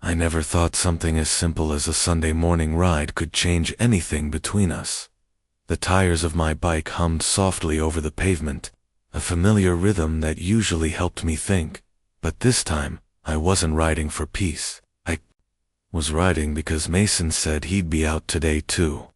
I never thought something as simple as a Sunday morning ride could change anything between us. The tires of my bike hummed softly over the pavement, a familiar rhythm that usually helped me think, but this time, I wasn't riding for peace. I was riding because Mason said he'd be out today too.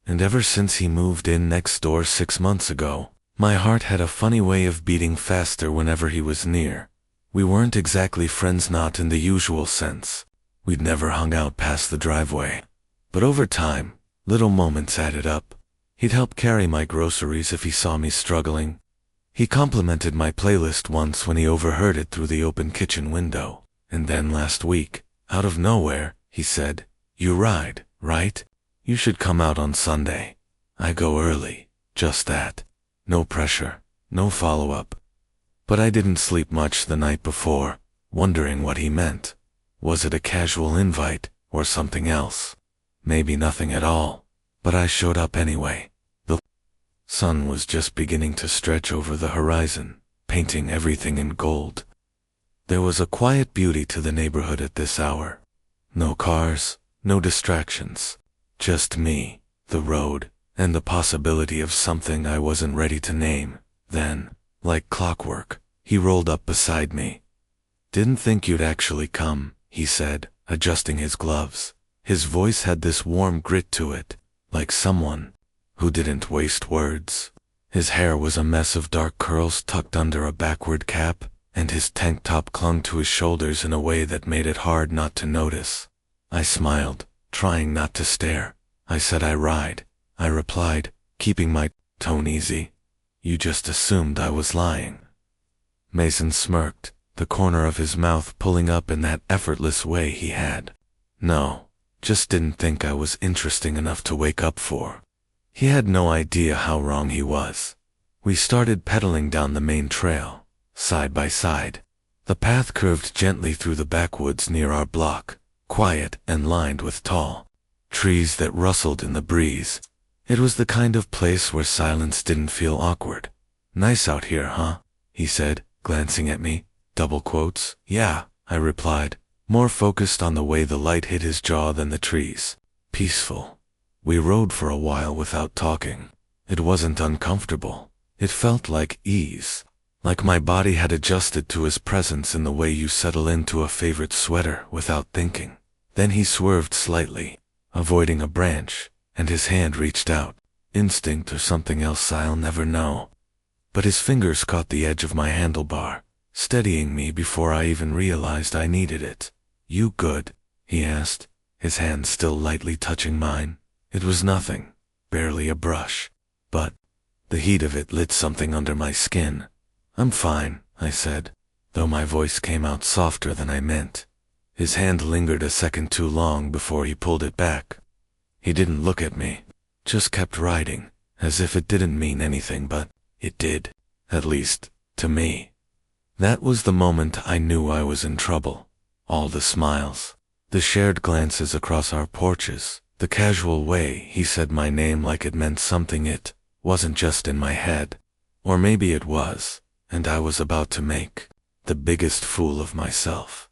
And ever since he moved in next door 6 months ago, my heart had a funny way of beating faster whenever he was near. We weren't exactly friends, not in the usual sense. We'd never hung out past the driveway. But over time, little moments added up. He'd help carry my groceries if he saw me struggling. He complimented my playlist once when he overheard it through the open kitchen window. And then last week, out of nowhere, he said, "You ride, right? You should come out on Sunday. I go early." Just that. No pressure, no follow-up. But I didn't sleep much the night before, wondering what he meant. Was it a casual invite, or something else? Maybe nothing at all. But I showed up anyway. The sun was just beginning to stretch over the horizon, painting everything in gold. There was a quiet beauty to the neighborhood at this hour. No cars, no distractions. Just me, the road, and the possibility of something I wasn't ready to name. Then, like clockwork, he rolled up beside me. "Didn't think you'd actually come," he said, adjusting his gloves. His voice had this warm grit to it, like someone who didn't waste words. His hair was a mess of dark curls tucked under a backward cap, and his tank top clung to his shoulders in a way that made it hard not to notice. I smiled, trying not to stare. "I said I ride," I replied, keeping my tone easy. "You just assumed I was lying." Mason smirked, the corner of his mouth pulling up in that effortless way he had. "No, just didn't think I was interesting enough to wake up for." He had no idea how wrong he was. We started pedaling down the main trail, side by side. The path curved gently through the backwoods near our block, quiet and lined with tall trees that rustled in the breeze. It was the kind of place where silence didn't feel awkward. "Nice out here, huh?" he said, glancing at me. Double quotes. "Yeah," I replied, more focused on the way the light hit his jaw than the trees. "Peaceful." We rode for a while without talking. It wasn't uncomfortable. It felt like ease. Like my body had adjusted to his presence in the way you settle into a favorite sweater without thinking. Then he swerved slightly, avoiding a branch, and his hand reached out. Instinct or something else, I'll never know. But his fingers caught the edge of my handlebar, steadying me before I even realized I needed it. "You good?" he asked, his hand still lightly touching mine. It was nothing, barely a brush, but the heat of it lit something under my skin. "I'm fine," I said, though my voice came out softer than I meant. His hand lingered a second too long before he pulled it back. He didn't look at me, just kept riding, as if it didn't mean anything, but it did, at least, to me. That was the moment I knew I was in trouble. All the smiles, the shared glances across our porches, the casual way he said my name like it meant something. It wasn't just in my head. Or maybe it was, and I was about to make the biggest fool of myself.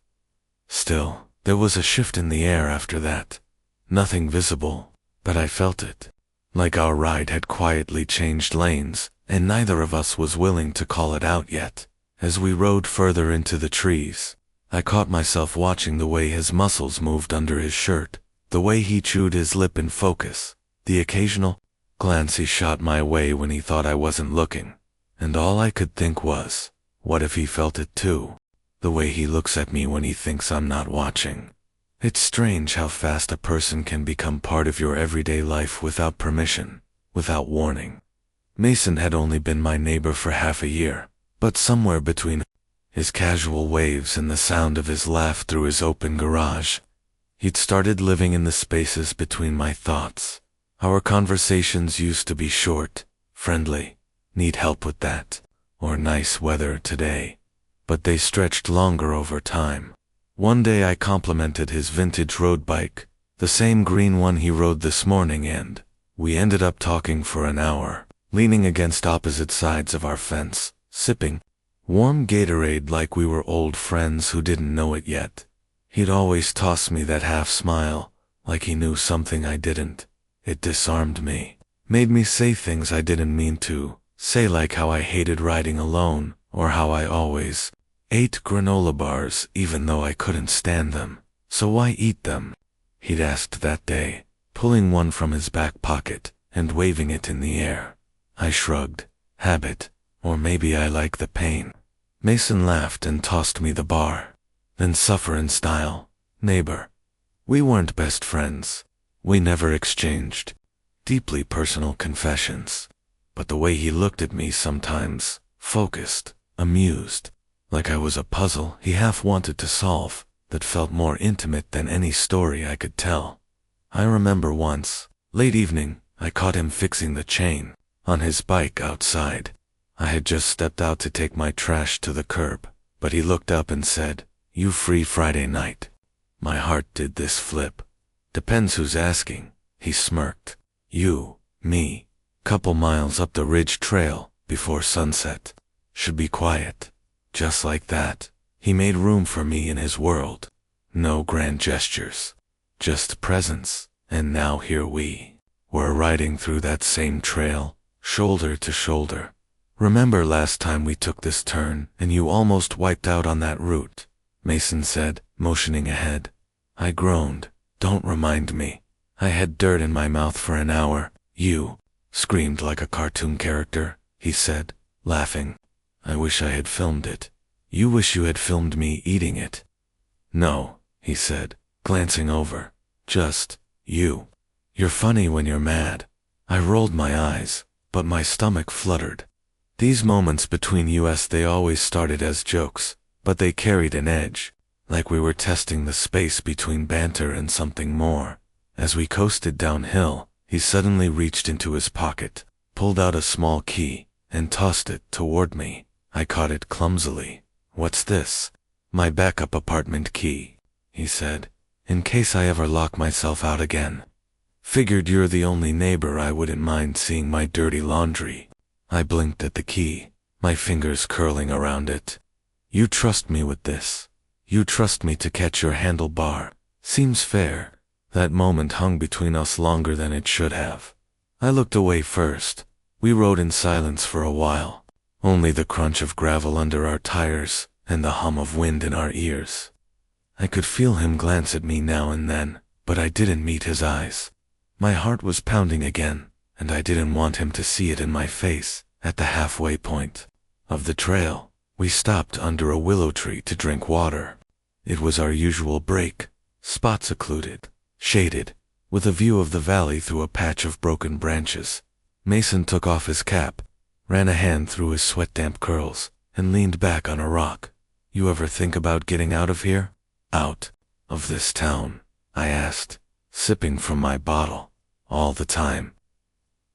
Still, there was a shift in the air after that. Nothing visible, but I felt it. Like our ride had quietly changed lanes, and neither of us was willing to call it out yet. As we rode further into the trees, I caught myself watching the way his muscles moved under his shirt, the way he chewed his lip in focus, the occasional glance he shot my way when he thought I wasn't looking. And all I could think was, what if he felt it too? The way he looks at me when he thinks I'm not watching. It's strange how fast a person can become part of your everyday life without permission, without warning. Mason had only been my neighbor for half a year, but somewhere between his casual waves and the sound of his laugh through his open garage, he'd started living in the spaces between my thoughts. Our conversations used to be short, friendly, "Need help with that?" or "Nice weather today." But they stretched longer over time. One day I complimented his vintage road bike, the same green one he rode this morning, and we ended up talking for an hour, leaning against opposite sides of our fence, sipping warm Gatorade like we were old friends who didn't know it yet. He'd always toss me that half smile, like he knew something I didn't. It disarmed me, made me say things I didn't mean to say, like how I hated riding alone, or how I always ate granola bars even though I couldn't stand them. So why eat them? He'd asked that day, pulling one from his back pocket and waving it in the air. I shrugged. Habit, or maybe I like the pain. Mason laughed and tossed me the bar. Then suffer in style, neighbor. We weren't best friends. We never exchanged deeply personal confessions. But the way he looked at me sometimes, focused, amused, like I was a puzzle he half wanted to solve, that felt more intimate than any story I could tell. I remember once, late evening, I caught him fixing the chain on his bike outside. I had just stepped out to take my trash to the curb, but he looked up and said, "You free Friday night?" My heart did this flip. "Depends who's asking," he smirked. "You, me, couple miles up the ridge trail, before sunset. Should be quiet." Just like that, he made room for me in his world. No grand gestures, just presence, and now here we were riding through that same trail, shoulder to shoulder. "Remember last time we took this turn and you almost wiped out on that route?" Mason said, motioning ahead. I groaned. "Don't remind me. I had dirt in my mouth for an hour." "You screamed like a cartoon character," he said, laughing. "I wish I had filmed it." "You wish you had filmed me eating it." "No," he said, glancing over. "Just you. You're funny when you're mad." I rolled my eyes, but my stomach fluttered. These moments between us, they always started as jokes, but they carried an edge, like we were testing the space between banter and something more. As we coasted downhill, he suddenly reached into his pocket, pulled out a small key, and tossed it toward me. I caught it clumsily. "What's this?" "My backup apartment key," he said, "in case I ever lock myself out again. Figured you're the only neighbor I wouldn't mind seeing my dirty laundry." I blinked at the key, my fingers curling around it. "You trust me with this. You trust me to catch your handlebar. Seems fair." That moment hung between us longer than it should have. I looked away first. We rode in silence for a while. Only the crunch of gravel under our tires and the hum of wind in our ears. I could feel him glance at me now and then, but I didn't meet his eyes. My heart was pounding again, and I didn't want him to see it in my face. At the halfway point of the trail, we stopped under a willow tree to drink water. It was our usual break, spot secluded, shaded, with a view of the valley through a patch of broken branches. Mason took off his cap, ran a hand through his sweat-damp curls, and leaned back on a rock. "You ever think about getting out of here?" "Out of this town?" I asked, sipping from my bottle. "All the time."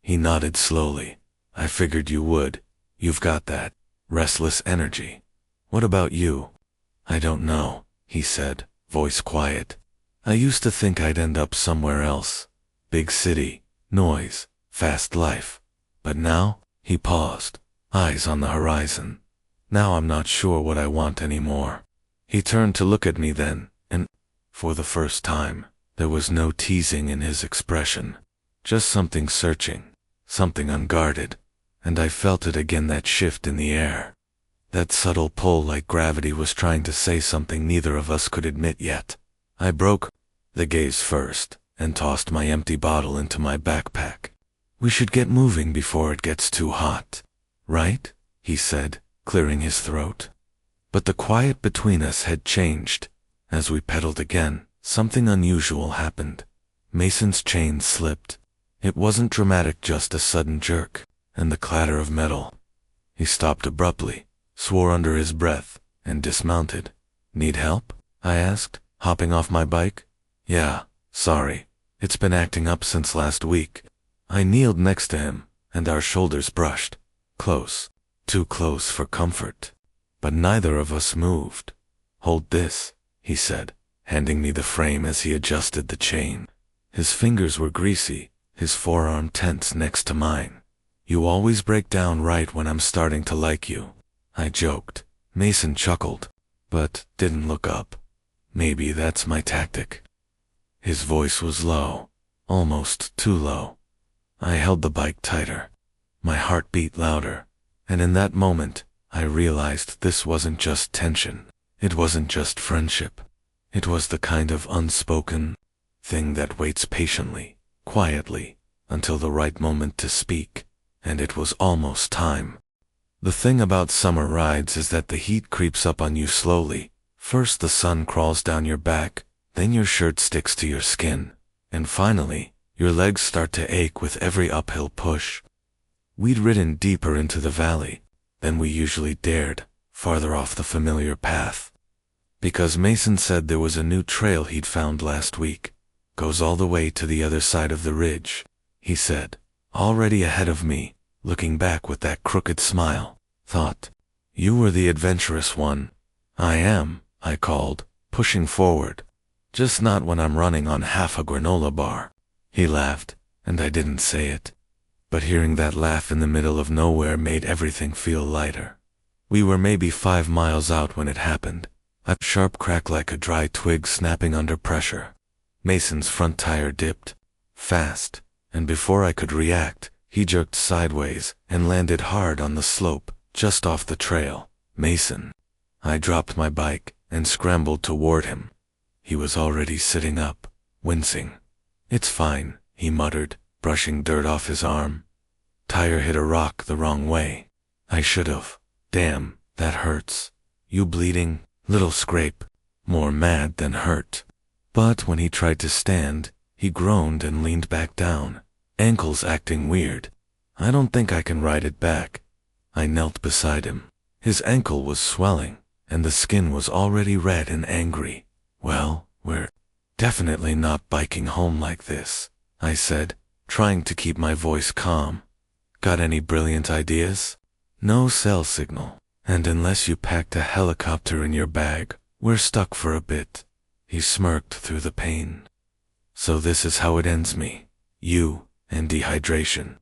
He nodded slowly. "I figured you would. You've got that restless energy. What about you?" "I don't know," he said, voice quiet. "I used to think I'd end up somewhere else. Big city, noise, fast life. But now," he paused, eyes on the horizon. "Now I'm not sure what I want anymore." He turned to look at me then, and, for the first time, there was no teasing in his expression. Just something searching, something unguarded. And I felt it again, that shift in the air. That subtle pull, like gravity was trying to say something neither of us could admit yet. I broke the gaze first, and tossed my empty bottle into my backpack. "We should get moving before it gets too hot, right?" he said, clearing his throat. But the quiet between us had changed. As we pedaled again, something unusual happened. Mason's chain slipped. It wasn't dramatic, just a sudden jerk, and the clatter of metal. He stopped abruptly, swore under his breath, and dismounted. "Need help?" I asked, hopping off my bike. "Yeah, sorry. It's been acting up since last week." I kneeled next to him, and our shoulders brushed. Close, too close for comfort. But neither of us moved. "Hold this," he said, handing me the frame as he adjusted the chain. His fingers were greasy, his forearm tense next to mine. "You always break down right when I'm starting to like you," I joked. Mason chuckled, but didn't look up. Maybe that's my tactic. His voice was low, almost too low. I held the bike tighter. My heart beat louder, and in that moment, I realized this wasn't just tension. It wasn't just friendship. It was the kind of unspoken thing that waits patiently, quietly, until the right moment to speak, and it was almost time. The thing about summer rides is that the heat creeps up on you slowly. First the sun crawls down your back, then your shirt sticks to your skin, and finally, your legs start to ache with every uphill push. We'd ridden deeper into the valley than we usually dared, farther off the familiar path. Because Mason said there was a new trail he'd found last week. Goes all the way to the other side of the ridge, he said, already ahead of me, looking back with that crooked smile. Thought, you were the adventurous one. I am, I called, pushing forward. Just not when I'm running on half a granola bar. He laughed, and I didn't say it. But hearing that laugh in the middle of nowhere made everything feel lighter. We were maybe 5 miles out when it happened. A sharp crack like a dry twig snapping under pressure. Mason's front tire dipped, fast, and before I could react, he jerked sideways and landed hard on the slope, just off the trail. Mason. I dropped my bike and scrambled toward him. He was already sitting up, wincing. It's fine, he muttered, brushing dirt off his arm. Tire hit a rock the wrong way. I should've. Damn, that hurts. You bleeding? Little scrape. More mad than hurt. But when he tried to stand, he groaned and leaned back down, ankles acting weird. I don't think I can ride it back. I knelt beside him. His ankle was swelling, and the skin was already red and angry. Well, we're definitely not biking home like this, I said, trying to keep my voice calm. Got any brilliant ideas? No cell signal, and unless you packed a helicopter in your bag, we're stuck for a bit. He smirked through the pain. So this is how it ends me. You and dehydration.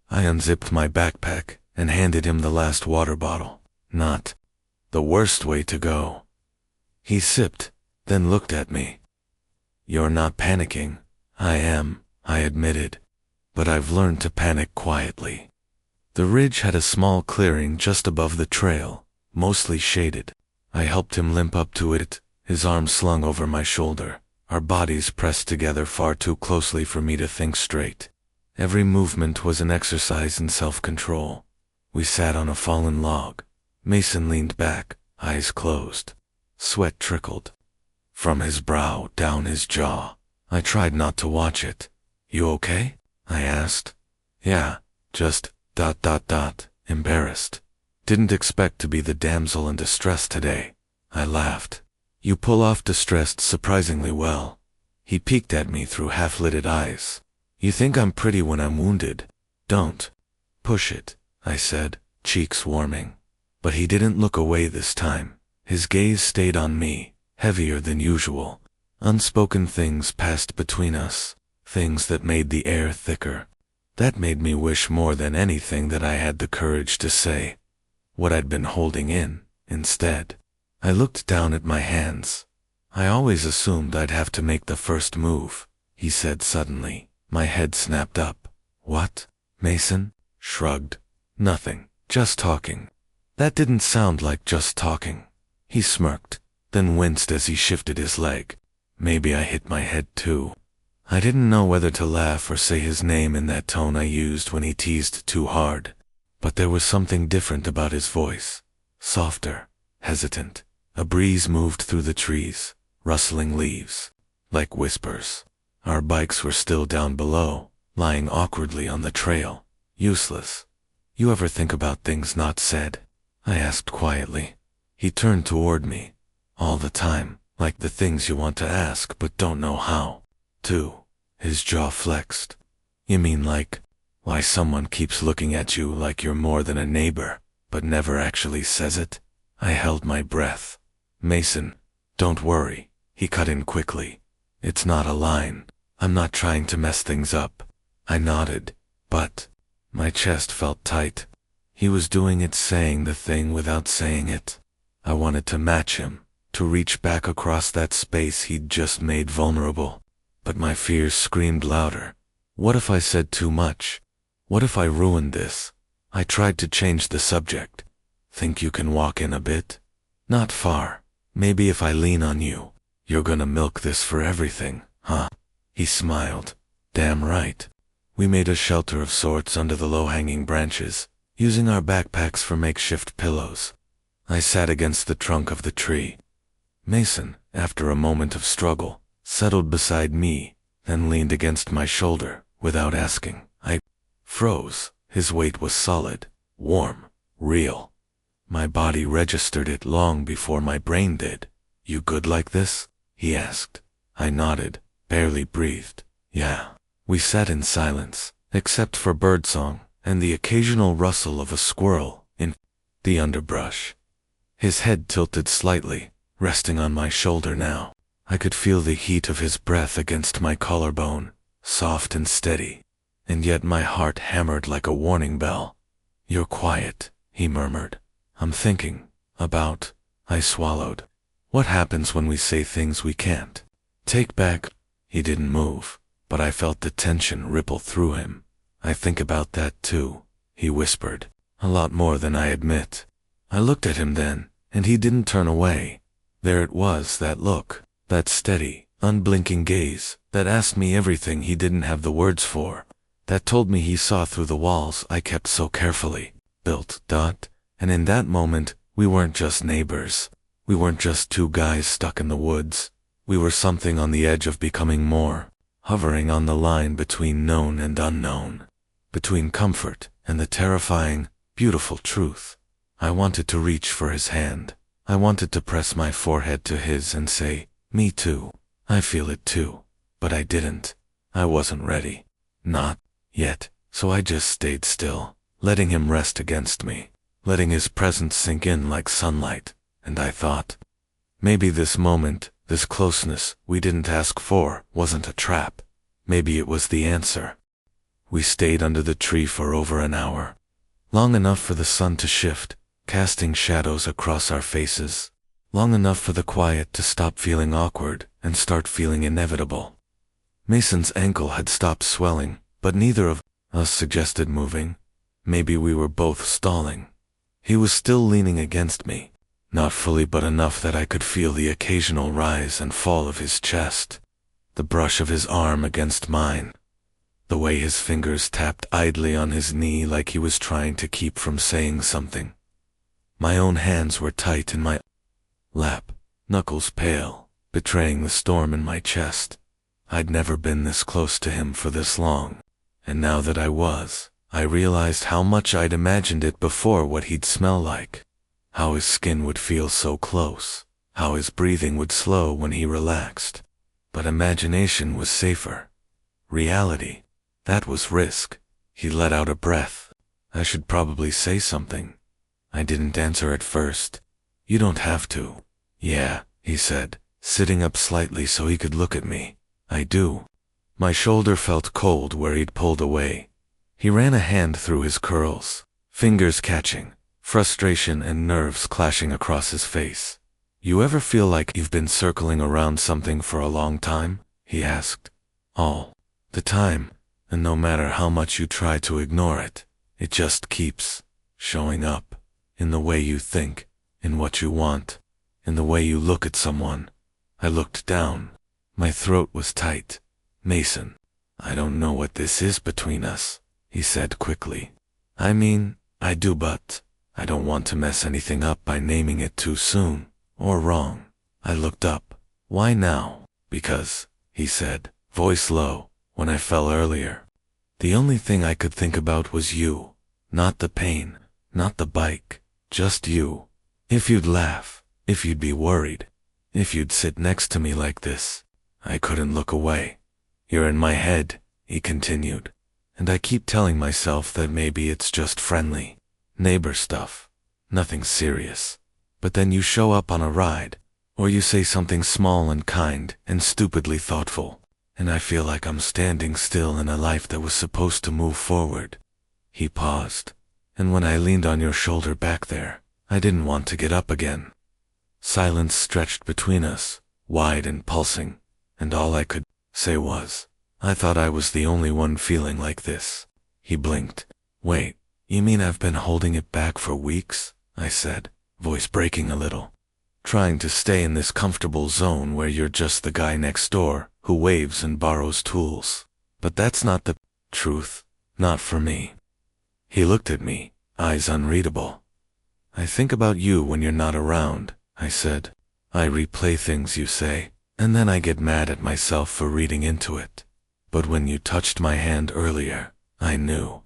I unzipped my backpack and handed him the last water bottle. Not the worst way to go. He sipped, then looked at me. You're not panicking. I am, I admitted. But I've learned to panic quietly. The ridge had a small clearing just above the trail, mostly shaded. I helped him limp up to it, his arm slung over my shoulder, our bodies pressed together far too closely for me to think straight. Every movement was an exercise in self-control. We sat on a fallen log. Mason leaned back, eyes closed. Sweat trickled from his brow down his jaw. I tried not to watch it. You okay? I asked. Yeah, just ... embarrassed. Didn't expect to be the damsel in distress today. I laughed. You pull off distressed surprisingly well. He peeked at me through half-lidded eyes. You think I'm pretty when I'm wounded. Don't push it, I said, cheeks warming. But he didn't look away this time. His gaze stayed on me, heavier than usual. Unspoken things passed between us, things that made the air thicker. That made me wish more than anything that I had the courage to say what I'd been holding in, instead. I looked down at my hands. I always assumed I'd have to make the first move, he said suddenly. My head snapped up. What? Mason shrugged. Nothing, just talking. That didn't sound like just talking. He smirked, then winced as he shifted his leg. Maybe I hit my head too. I didn't know whether to laugh or say his name in that tone I used when he teased too hard. But there was something different about his voice. Softer, hesitant. A breeze moved through the trees, rustling leaves, like whispers. Our bikes were still down below, lying awkwardly on the trail. Useless. You ever think about things not said? I asked quietly. He turned toward me. All the time, like the things you want to ask but don't know how. Too. His jaw flexed. You mean like, why someone keeps looking at you like you're more than a neighbor, but never actually says it? I held my breath. Mason, don't worry, he cut in quickly. It's not a line. I'm not trying to mess things up. I nodded, but my chest felt tight. He was doing it, saying the thing without saying it. I wanted to match him, to reach back across that space he'd just made vulnerable. But my fears screamed louder. What if I said too much? What if I ruined this? I tried to change the subject. Think you can walk in a bit? Not far. Maybe if I lean on you. You're gonna milk this for everything, huh? He smiled. Damn right. We made a shelter of sorts under the low-hanging branches, using our backpacks for makeshift pillows. I sat against the trunk of the tree. Mason, after a moment of struggle, settled beside me, then leaned against my shoulder, without asking. I froze. His weight was solid, warm, real. My body registered it long before my brain did. You good like this? He asked. I nodded, barely breathed. Yeah. We sat in silence, except for birdsong and the occasional rustle of a squirrel in the underbrush. His head tilted slightly, resting on my shoulder now. I could feel the heat of his breath against my collarbone, soft and steady, and yet my heart hammered like a warning bell. You're quiet, he murmured. I'm thinking about, I swallowed. What happens when we say things we can't take back? He didn't move, but I felt the tension ripple through him. I think about that too, he whispered. A lot more than I admit. I looked at him then, and he didn't turn away. There it was, that look, that steady, unblinking gaze, that asked me everything he didn't have the words for, that told me he saw through the walls I kept so carefully built. And in that moment, we weren't just neighbors. We weren't just two guys stuck in the woods. We were something on the edge of becoming more, hovering on the line between known and unknown, between comfort and the terrifying, beautiful truth. I wanted to reach for his hand. I wanted to press my forehead to his and say, me too. I feel it too. But I didn't. I wasn't ready. Not yet. So I just stayed still, letting him rest against me, letting his presence sink in like sunlight. And I thought, maybe this moment, this closeness we didn't ask for, wasn't a trap. Maybe it was the answer. We stayed under the tree for over an hour, long enough for the sun to shift, casting shadows across our faces, long enough for the quiet to stop feeling awkward and start feeling inevitable. Mason's ankle had stopped swelling, but neither of us suggested moving. Maybe we were both stalling. He was still leaning against me, not fully but enough that I could feel the occasional rise and fall of his chest, the brush of his arm against mine, the way his fingers tapped idly on his knee like he was trying to keep from saying something. My own hands were tight in my lap, knuckles pale, betraying the storm in my chest. I'd never been this close to him for this long, and now that I was, I realized how much I'd imagined it before, what he'd smell like, how his skin would feel so close, how his breathing would slow when he relaxed. But imagination was safer. Reality, that was risk. He let out a breath. I should probably say something. I didn't answer at first. You don't have to. Yeah, he said, sitting up slightly so he could look at me. I do. My shoulder felt cold where he'd pulled away. He ran a hand through his curls, fingers catching, frustration and nerves clashing across his face. You ever feel like you've been circling around something for a long time? He asked. All the time, and no matter how much you try to ignore it, it just keeps showing up, in the way you think, in what you want, in the way you look at someone. I looked down. My throat was tight. Mason, I don't know what this is between us, he said quickly. I mean, I do, but I don't want to mess anything up by naming it too soon, or wrong. I looked up. Why now? Because, he said, voice low, when I fell earlier. The only thing I could think about was you. Not the pain, not the bike, just you. If you'd laugh, if you'd be worried, if you'd sit next to me like this. I couldn't look away. You're in my head, he continued, and I keep telling myself that maybe it's just friendly, neighbor stuff, nothing serious. But then you show up on a ride, or you say something small and kind and stupidly thoughtful, and I feel like I'm standing still in a life that was supposed to move forward. He paused, and when I leaned on your shoulder back there, I didn't want to get up again. Silence stretched between us, wide and pulsing, and all I could say was, I thought I was the only one feeling like this. He blinked. Wait, you mean I've been holding it back for weeks? I said, voice breaking a little. Trying to stay in this comfortable zone where you're just the guy next door who waves and borrows tools. But that's not the truth, not for me. He looked at me, eyes unreadable. I think about you when you're not around, I said. I replay things you say, and then I get mad at myself for reading into it. But when you touched my hand earlier, I knew.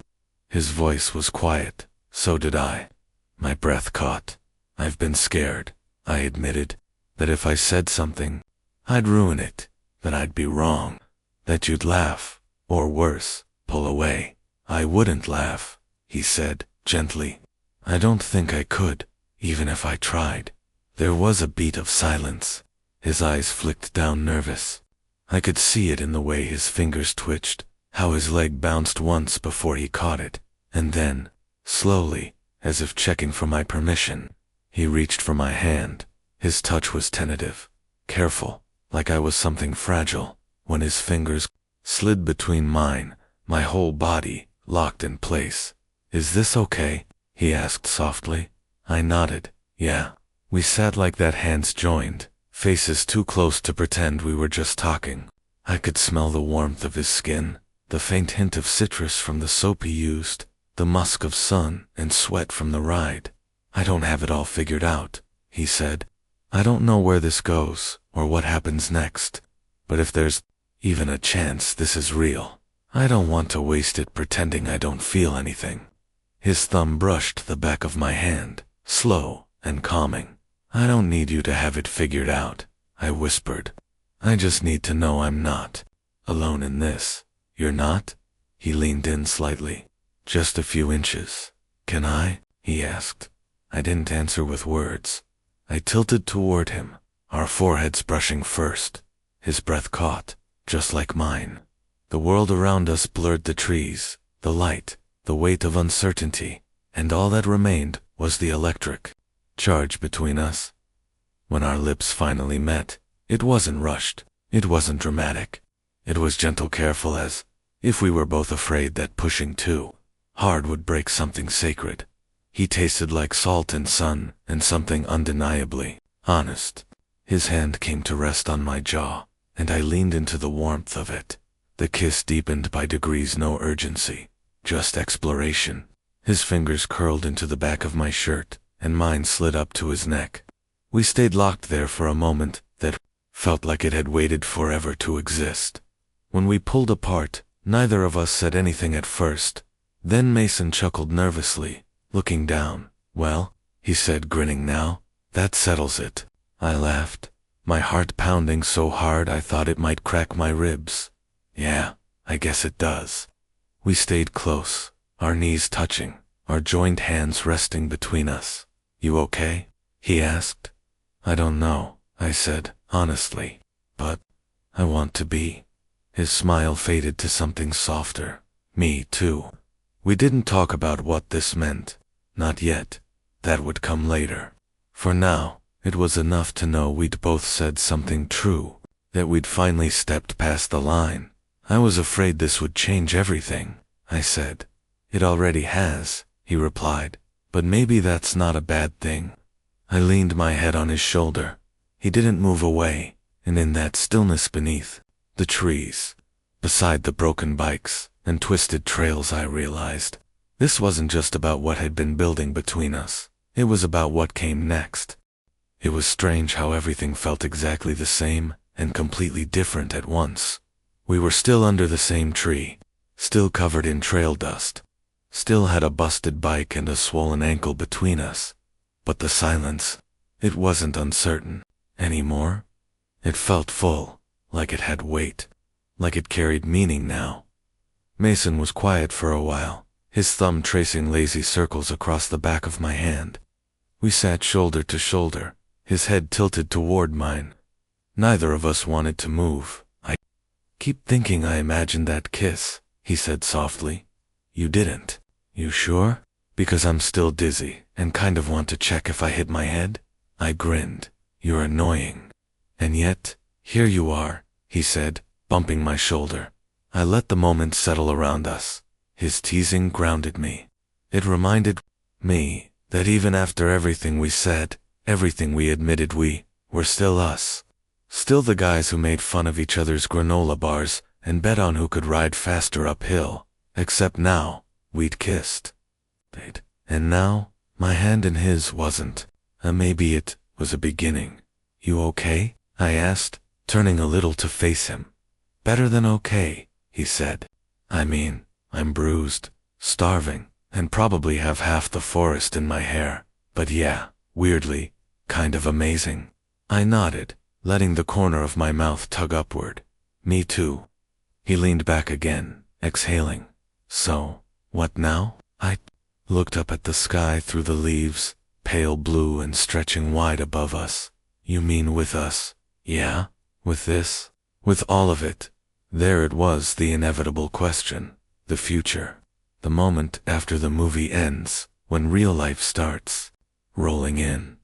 His voice was quiet, so did I. My breath caught. I've been scared, I admitted, that if I said something, I'd ruin it, that I'd be wrong, that you'd laugh, or worse, pull away. I wouldn't laugh, he said, gently. I don't think I could, even if I tried. There was a beat of silence. His eyes flicked down nervous. I could see it in the way his fingers twitched, how his leg bounced once before he caught it, and then, slowly, as if checking for my permission, he reached for my hand. His touch was tentative, careful, like I was something fragile. When his fingers slid between mine, my whole body locked in place. Is this okay? He asked softly. I nodded. Yeah. We sat like that, hands joined, faces too close to pretend we were just talking. I could smell the warmth of his skin, the faint hint of citrus from the soap he used, the musk of sun and sweat from the ride. I don't have it all figured out, he said. I don't know where this goes, or what happens next. But if there's even a chance this is real, I don't want to waste it pretending I don't feel anything. His thumb brushed the back of my hand, slow and calming. I don't need you to have it figured out, I whispered. I just need to know I'm not alone in this. You're not? He leaned in slightly. Just a few inches. Can I? He asked. I didn't answer with words. I tilted toward him, our foreheads brushing first. His breath caught, just like mine. The world around us blurred, the trees, the light, the weight of uncertainty, and all that remained was the electric charge between us. When our lips finally met, it wasn't rushed, it wasn't dramatic. It was gentle, careful, as if we were both afraid that pushing too hard would break something sacred. He tasted like salt and sun, and something undeniably honest. His hand came to rest on my jaw, and I leaned into the warmth of it. The kiss deepened by degrees, no urgency, just exploration. His fingers curled into the back of my shirt, and mine slid up to his neck. We stayed locked there for a moment that felt like it had waited forever to exist. When we pulled apart, neither of us said anything at first. Then Mason chuckled nervously, looking down. Well, he said, grinning now, that settles it. I laughed, my heart pounding so hard I thought it might crack my ribs. Yeah, I guess it does. We stayed close, our knees touching, our joined hands resting between us. You okay? He asked. I don't know, I said, honestly, but I want to be. His smile faded to something softer. Me too. We didn't talk about what this meant. Not yet. That would come later. For now, it was enough to know we'd both said something true, that we'd finally stepped past the line. I was afraid this would change everything, I said. It already has, he replied, but maybe that's not a bad thing. I leaned my head on his shoulder. He didn't move away, and in that stillness beneath the trees, beside the broken bikes and twisted trails, I realized this wasn't just about what had been building between us. It was about what came next. It was strange how everything felt exactly the same and completely different at once. We were still under the same tree, still covered in trail dust, still had a busted bike and a swollen ankle between us. But the silence, it wasn't uncertain anymore. It felt full, like it had weight, like it carried meaning now. Mason was quiet for a while, his thumb tracing lazy circles across the back of my hand. We sat shoulder to shoulder, his head tilted toward mine. Neither of us wanted to move. I keep thinking I imagined that kiss, he said softly. You didn't. You sure? Because I'm still dizzy and kind of want to check if I hit my head. I grinned. You're annoying. And yet, here you are, he said, bumping my shoulder. I let the moment settle around us. His teasing grounded me. It reminded me that even after everything we said, everything we admitted, we were still us. Still the guys who made fun of each other's granola bars and bet on who could ride faster uphill. Except now, we'd kissed. And now, my hand in his wasn't. Maybe it was a beginning. You okay? I asked, turning a little to face him. Better than okay, he said. I mean, I'm bruised, starving, and probably have half the forest in my hair. But yeah, weirdly, kind of amazing. I nodded, letting the corner of my mouth tug upward. Me too. He leaned back again, exhaling. So, what now? I looked up at the sky through the leaves, pale blue and stretching wide above us. You mean with us? Yeah? With this? With all of it? There it was, the inevitable question. The future. The moment after the movie ends, when real life starts rolling in.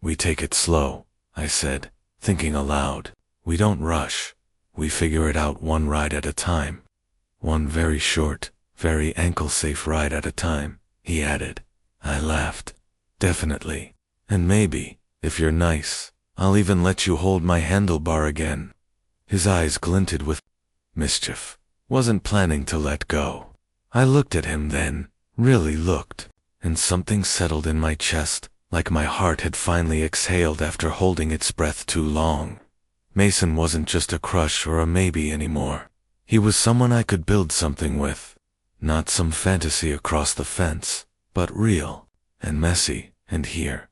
We take it slow, I said, thinking aloud. We don't rush. We figure it out one ride at a time. One very short, very ankle-safe ride at a time, he added. I laughed. Definitely. And maybe, if you're nice, I'll even let you hold my handlebar again. His eyes glinted with mischief. Wasn't planning to let go. I looked at him then, really looked, and something settled in my chest, like my heart had finally exhaled after holding its breath too long. Mason wasn't just a crush or a maybe anymore. He was someone I could build something with. Not some fantasy across the fence, but real, and messy, and here.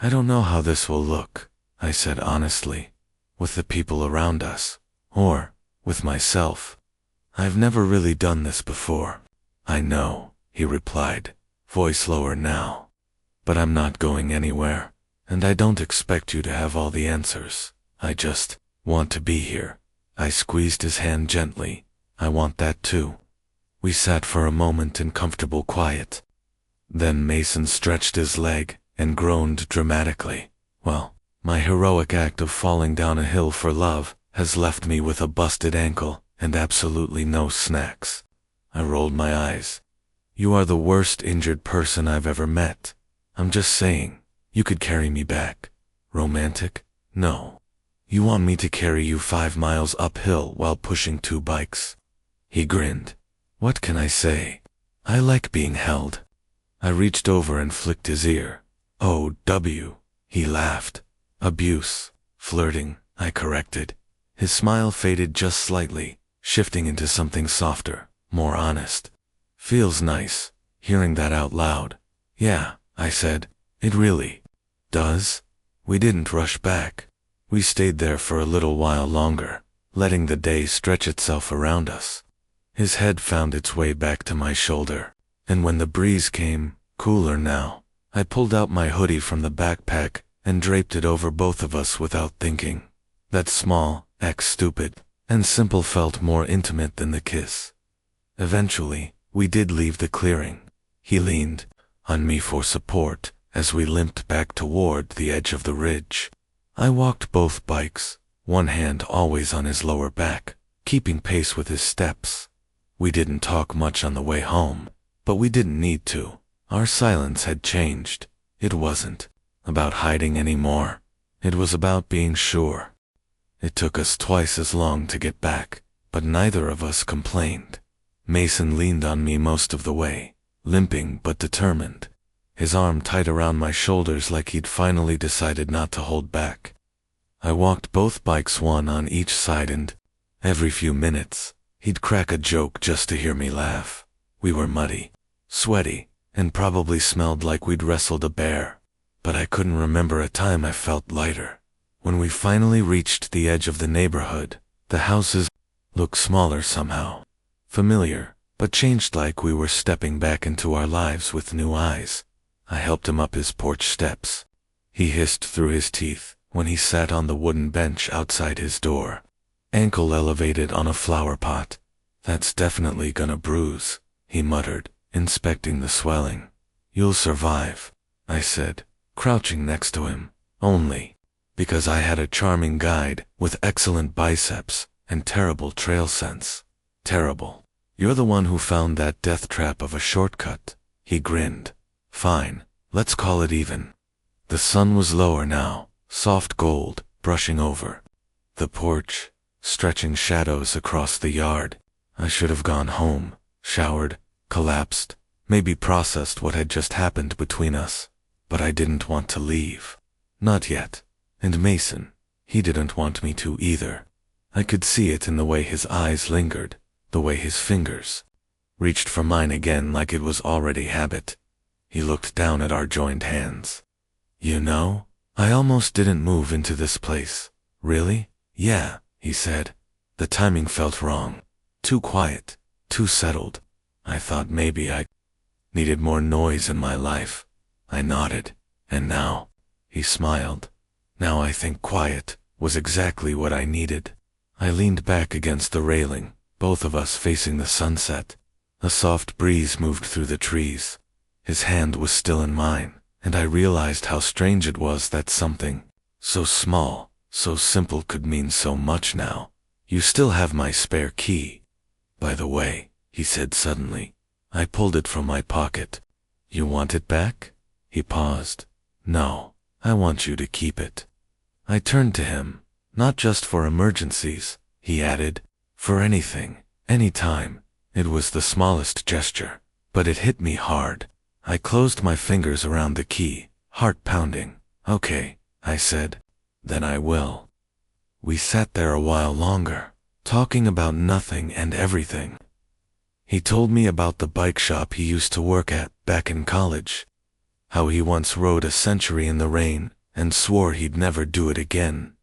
I don't know how this will look, I said honestly, with the people around us, or with myself. I've never really done this before. I know, he replied, voice lower now. But I'm not going anywhere, and I don't expect you to have all the answers. I just want to be here. I squeezed his hand gently. I want that too. We sat for a moment in comfortable quiet. Then Mason stretched his leg and groaned dramatically. Well, my heroic act of falling down a hill for love has left me with a busted ankle and absolutely no snacks. I rolled my eyes. You are the worst injured person I've ever met. I'm just saying, you could carry me back. Romantic? No. You want me to carry you 5 miles uphill while pushing 2 bikes? He grinned. What can I say? I like being held. I reached over and flicked his ear. O.W. He laughed. Abuse. Flirting, I corrected. His smile faded just slightly, shifting into something softer, more honest. Feels nice, hearing that out loud. Yeah, I said. It really does. We didn't rush back. We stayed there for a little while longer, letting the day stretch itself around us. His head found its way back to my shoulder, and when the breeze came, cooler now, I pulled out my hoodie from the backpack and draped it over both of us without thinking. That small, stupid, and simple felt more intimate than the kiss. Eventually, we did leave the clearing. He leaned on me for support as we limped back toward the edge of the ridge. I walked both bikes, one hand always on his lower back, keeping pace with his steps. We didn't talk much on the way home, but we didn't need to. Our silence had changed. It wasn't about hiding anymore. It was about being sure. It took us twice as long to get back, but neither of us complained. Mason leaned on me most of the way, limping but determined, his arm tight around my shoulders like he'd finally decided not to hold back. I walked both bikes, one on each side, and every few minutes, he'd crack a joke just to hear me laugh. We were muddy, sweaty, and probably smelled like we'd wrestled a bear, but I couldn't remember a time I felt lighter. When we finally reached the edge of the neighborhood, the houses looked smaller somehow. Familiar, but changed, like we were stepping back into our lives with new eyes. I helped him up his porch steps. He hissed through his teeth when he sat on the wooden bench outside his door, ankle elevated on a flower pot. That's definitely gonna bruise, he muttered, inspecting the swelling. You'll survive, I said, crouching next to him. Only Because I had a charming guide with excellent biceps and terrible trail sense. Terrible. You're the one who found that death trap of a shortcut. He grinned. Fine, let's call it even. The sun was lower now, soft gold, brushing over the porch, stretching shadows across the yard. I should have gone home, showered, collapsed, maybe processed what had just happened between us. But I didn't want to leave. Not yet. And Mason, he didn't want me to either. I could see it in the way his eyes lingered, the way his fingers reached for mine again like it was already habit. He looked down at our joined hands. You know, I almost didn't move into this place. Really? Yeah, he said. The timing felt wrong. Too quiet, too settled. I thought maybe I needed more noise in my life. I nodded. And now, he smiled. Now I think quiet was exactly what I needed. I leaned back against the railing, both of us facing the sunset. A soft breeze moved through the trees. His hand was still in mine, and I realized how strange it was that something so small, so simple could mean so much now. You still have my spare key. By the way, he said suddenly. I pulled it from my pocket. You want it back? He paused. No, I want you to keep it. I turned to him. Not just for emergencies, he added. For anything, anytime. It was the smallest gesture, but it hit me hard. I closed my fingers around the key, heart pounding. Okay, I said. Then I will. We sat there a while longer, talking about nothing and everything. He told me about the bike shop he used to work at back in college. How he once rode a century in the rain and swore he'd never do it again.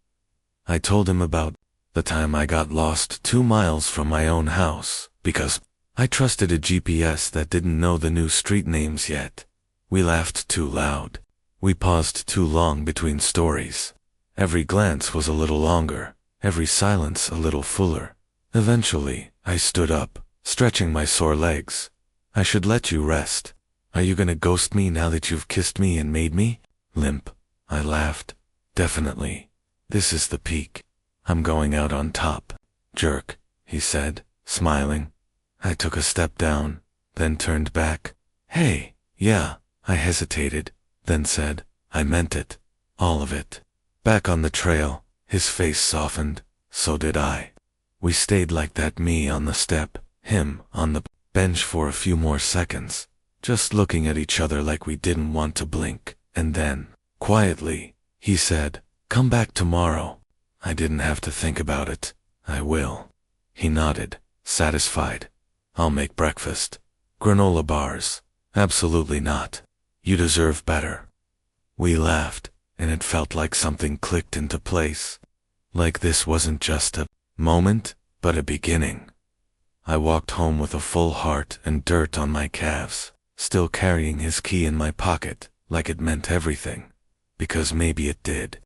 I told him about the time I got lost 2 miles from my own house because I trusted a GPS that didn't know the new street names yet. We laughed too loud. We paused too long between stories. Every glance was a little longer, every silence a little fuller. Eventually, I stood up, stretching my sore legs. I should let you rest. Are you gonna ghost me now that you've kissed me and made me limp? I laughed. Definitely. This is the peak. I'm going out on top. Jerk, he said, smiling. I took a step down, then turned back. Hey, yeah, I hesitated, then said, I meant it. All of it. Back on the trail, his face softened. So did I. We stayed like that, me on the step, him on the bench for a few more seconds, just looking at each other like we didn't want to blink. And then, quietly, he said, come back tomorrow. I didn't have to think about it. I will. He nodded, satisfied. I'll make breakfast. Granola bars. Absolutely not. You deserve better. We laughed, and it felt like something clicked into place. Like this wasn't just a moment, but a beginning. I walked home with a full heart and dirt on my calves, still carrying his key in my pocket, like it meant everything. Because maybe it did.